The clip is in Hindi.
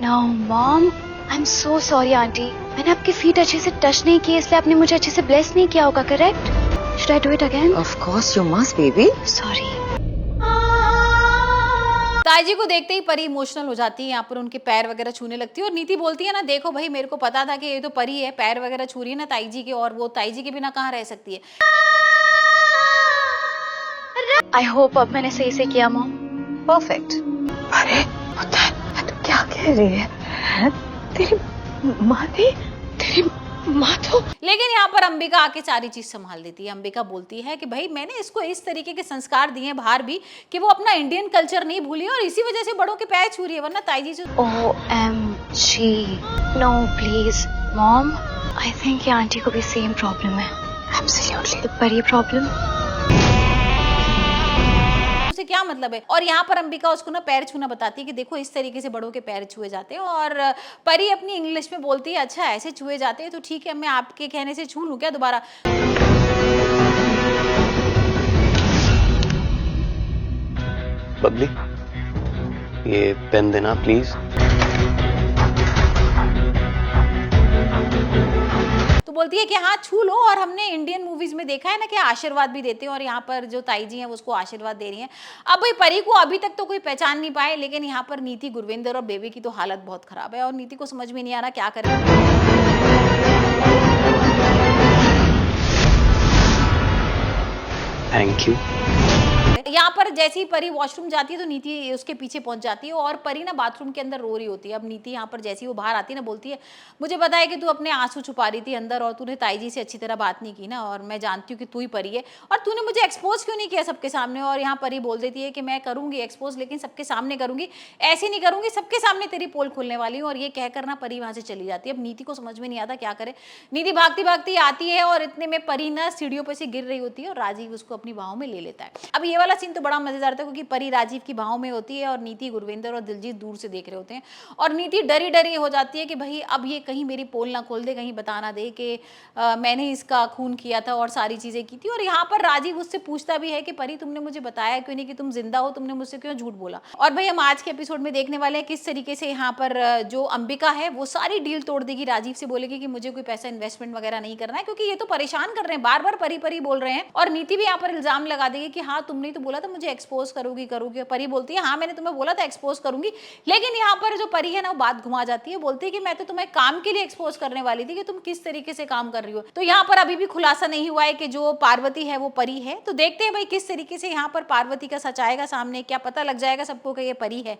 No mom, I am so sorry aunty. मैंने आपके फीट अच्छे से टच नहीं किए, इसलिए आपने मुझे अच्छे से ब्लेस नहीं किया होगा, correct? Should I do it again? Of course you must, baby. Sorry. ताईजी को देखते ही परी इमोशनल हो जाती है, यहाँ पर उनके पैर वगैरह छूने लगती है और नीति बोलती है ना, देखो भाई मेरे को पता था कि ये तो परी है, पैर वगैरह छू रही है ना ताईजी के, और वो ताईजी के बिना कहाँ रह सकती है। आई होप अब मैंने सही से किया मॉम। Perfect. अरे होता है, तू क्या कह रही है? तेरी माँ तो लेकिन यहाँ पर अंबिका आके सारी चीज संभाल देती है। अंबिका बोलती है कि भाई मैंने इसको इस तरीके के संस्कार दिए हैं बाहर भी कि वो अपना इंडियन कल्चर नहीं भूली और इसी वजह से बड़ों के पैर छू रही है, वरना ताईजी से OMG, no please mom, I think ये आंटी को भी सेम प्रॉब्लम है। Absolutely. तो परी प्रॉब्लम। उसे क्या मतलब है। और यहाँ पर अंबिका उसको ना पैर छूना बताती है कि देखो इस तरीके से बड़ों के पैर छुए जाते हैं, और परी अपनी इंग्लिश में बोलती है अच्छा ऐसे छुए जाते हैं तो ठीक है, मैं आपके कहने से छू लूं क्या दोबारा। बबली, ये पेन देना प्लीज। तो बोलती है कि हाँ छू लो, और हमने इंडियन मूवीज में देखा है ना कि आशीर्वाद भी देते हैं, और यहाँ पर जो ताईजी हैं वो उसको आशीर्वाद दे रही हैं। अब भाई परी को अभी तक तो कोई पहचान नहीं पाए, लेकिन यहाँ पर नीति, गुरविंदर और बेबी की तो हालत बहुत खराब है, और नीति को समझ में नहीं आ रहा क्या करे। Thank you. यहाँ पर जैसे ही परी वॉशरूम जाती है तो नीति उसके पीछे पहुंच जाती है, और परी ना बाथरूम के अंदर रो रही होती है। अब नीति यहाँ पर जैसे ही वो बाहर आती है ना, बोलती है मुझे पता है कि तू अपने आंसू छुपा रही थी अंदर, और तूने ताईजी से अच्छी तरह बात नहीं की ना, और मैं जानती हूँ कि तू ही परी है, और तूने मुझे एक्सपोज क्यों नहीं किया सबके सामने। और यहाँ परी बोल देती है कि मैं करूंगी एक्सपोज, लेकिन सबके सामने करूंगी, ऐसे नहीं करूंगी, सबके सामने तेरी पोल खोलने वाली हूँ। और ये कहकर ना परी वहां से चली जाती है। अब नीति को समझ में नहीं आता क्या करे। नीति भागती भागती आती है, और इतने में परी ना सीढ़ियों पर से गिर रही होती है, और राजीव उसको अपनी बाहों में ले लेता है। अब ये वाला सीन तो बड़ा मजेदार था, क्योंकि परी राजीव की बाहों में होती है और नीति, गुरविंदर और दिलजीत दूर से देख रहे होते हैं, और नीति डरी डरी हो जाती है कि भाई अब ये कहीं मेरी पोल ना खोल दे, कहीं बता ना दे कि मैंने इसका खून किया था और सारी चीजें की थी। और यहाँ पर राजीव उससे पूछता भी है कि परी तुमने मुझे बताया क्यों नहीं कि तुम जिंदा हो, तुमने मुझसे क्यों झूठ बोला। और भाई हम आज के एपिसोड में देखने वाले हैं किस तरीके से यहाँ पर जो अंबिका है वो सारी डील तोड़ देगी, राजीव से बोलेगी कि मुझे कोई पैसा इन्वेस्टमेंट वगैरह नहीं करना है, क्योंकि ये तो परेशान कर रहे हैं, बार बार परी परी बोल रहे हैं। और नीति भी यहाँ पर इल्जाम लगा देगी कि हाँ तुमने तो बोला था मुझे एक्सपोज करोगी। परी बोलती है हाँ मैंने तुम्हें बोला था एक्सपोज करूंगी, लेकिन यहाँ पर जो परी है ना वो बात घुमा जाती है, बोलती है कि मैं तो तुम्हें काम के लिए एक्सपोज करने वाली थी कि तुम किस तरीके से काम कर रही हो। तो यहाँ पर अभी भी खुलासा नहीं हुआ है कि जो पार्वती है वो परी है। तो देखते हैं भाई किस तरीके से यहाँ पर पार्वती का सच आएगा सामने, क्या पता लग जाएगा सबको कि ये परी है।